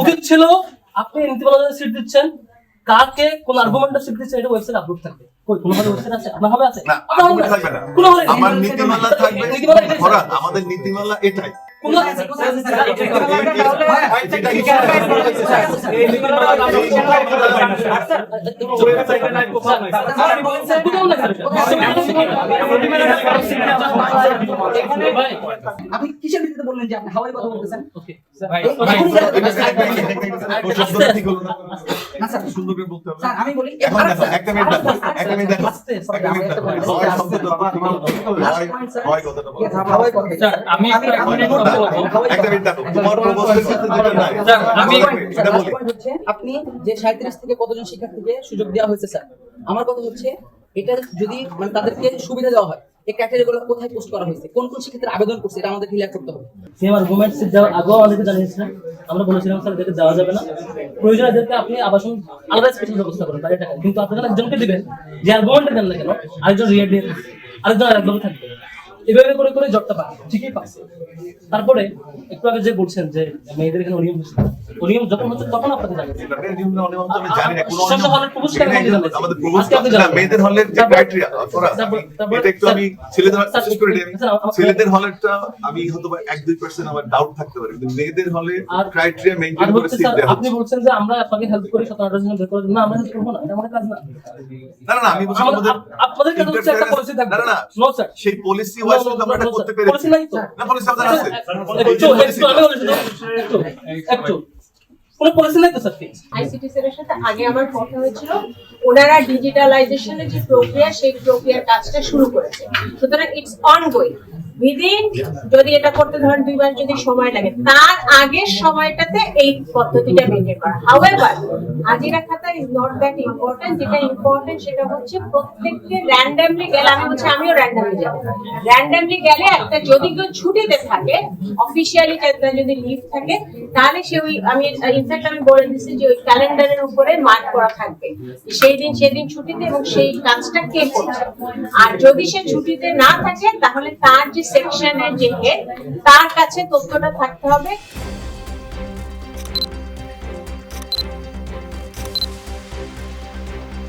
উচিত ছিল আপনি নীতিমালায় সিট দিচ্ছেন, কাকে কোন আর্গুমেন্টে সিট দিচ্ছেন এটা ওয়েবসাইট আপলোড থাকবে। কই কোন ভাবে ওয়েবসাইট আছে? আপনার হবে আছে? না, আর্গুমেন্ট থাকবে না। আমার নীতিমালা থাকবে। ধরা আমাদের নীতিমালা এটাই। কোন আছে? আপনি কিসের ভিত্তিতে বললেন যে আপনি হাওয়াই কথা বলতেছেন? ওকে না স্যার, সুন্দর করে বলতে হবে। স্যার আমি বলি এখন দেখো, একটা মিনিট দেখো, একটা মিনিট দেখো, একটা মিনিট দেখো। হয় শব্দটা হয় কথাটা বলো। হাওয়াই কথা স্যার আমি একটা একটা মিনিট দেখো, তোমার প্রপোজালের সাথে যেটা নাই। স্যার, আমি এটা বলি। আপনি যে 37 থেকে কতজন শিক্ষার্থীকে সুযোগ দেওয়া হয়েছে স্যার, আমার কথা হচ্ছে এটা যদি মানে তাদেরকে সুবিধা দেওয়া হয়, এই ক্যাটাগরিগুলো কোথায় পোস্ট করা হয়েছে, কোন কোন শিক্ষার্থীরা আবেদন করছে, এটা আমাদের ক্লিয়ার করতে হবে। সেম আর্গুমেন্ট দেওয়ার আগেও আমাদেরকে জানিয়েছিলেন, আমরা বলেছিলাম স্যার এদেরকে দেওয়া যাবে না, প্রয়োজন এদেরকে আপনি আবাসন আলাদা স্পেশাল ব্যবস্থা করেন তাদের টাকা, কিন্তু আপনারা একজনকে দিবেন যে আর্গুমেন্টটা দেন না কেন, আরেকজন রিয়েট দিয়ে আরেকজন আরেকভাবে থাকবে, এভাবে করে করে জবটা পায়, ঠিকই পাচ্ছে। তারপরে একটু আগে যে বলছেন যে মেয়েদের এখানে অনিয়ম হচ্ছে, অনিয়ম যখন হচ্ছে তখন আপনাকে জানাচ্ছি এটা নিয়ম না অনিয়ম তো আমি জানি না। কোনো সব হলের প্রপোজ কেন জানাচ্ছি আমাদের প্রপোজ না, মেয়েদের হলের যে ক্রাইটেরিয়া এটা একটু আমি ছেলেদের শেষ করে দিই। ছেলেদের হলেরটা আমি হয়তো 1-2% আমার ডাউট থাকতে পারে, কিন্তু মেয়েদের হলে ক্রাইটেরিয়া মেইনটেইন করে সিট দেওয়া আপনি বলছেন যে আমরা আপনাকে হেল্প করি 17-18 জন বের করে দিন, না আমরা হেল্প করবো না, এটা আমাদের কাজ না। না না আমি বলছি আমাদের আপনাদের কাছে হচ্ছে একটা পলিসি থাকবে। না না নো স্যার, সেই পলিসি ওয়াইজ আমরা এটা করতে পেরেছি। পলিসি নাই তো। না পলিসি আমাদের আছে। একটু কোনো পলিসি নাই তো স্যার। আইসিটি সেলের সাথে আগে আমার কথা হয়েছিল, ওনারা ডিজিটালাইজেশনের যে প্রক্রিয়া সেই প্রক্রিয়ার কাজটা শুরু করেছে, সুতরাং ইটস অনগোয়িং। উইদিন যদি এটা করতে ধরেন 2 মাস যদি সময় লাগে, তার আগের সময়টাতে এই পদ্ধতিটা মেনটেন করা। হাউএভার হাজিরা খাতা ইজ নট দ্যাট ইম্পর্টেন্ট, যেটা ইম্পর্টেন্ট সেটা হচ্ছে প্রত্যেককে র্যান্ডমলি গেলে, আমি বলছি আমিও র্যান্ডমলি যাব, র্যান্ডমলি গেলে একটা যদি কেউ ছুটিতে থাকে, অফিসিয়ালি যদি লিভ থাকে, তাহলে সে ওই আমি ইনফ্যাক্ট আমি বলে দিচ্ছি যে ওই ক্যালেন্ডারের উপরে মার্ক করা থাকবে সেই দিন সেদিন ছুটিতে এবং সেই কাজটা কে করছে। আর যদি সে ছুটিতে না থাকে তাহলে তার যে সেকশনের যে হেড, তার কাছে তথ্যটা থাকতে হবে।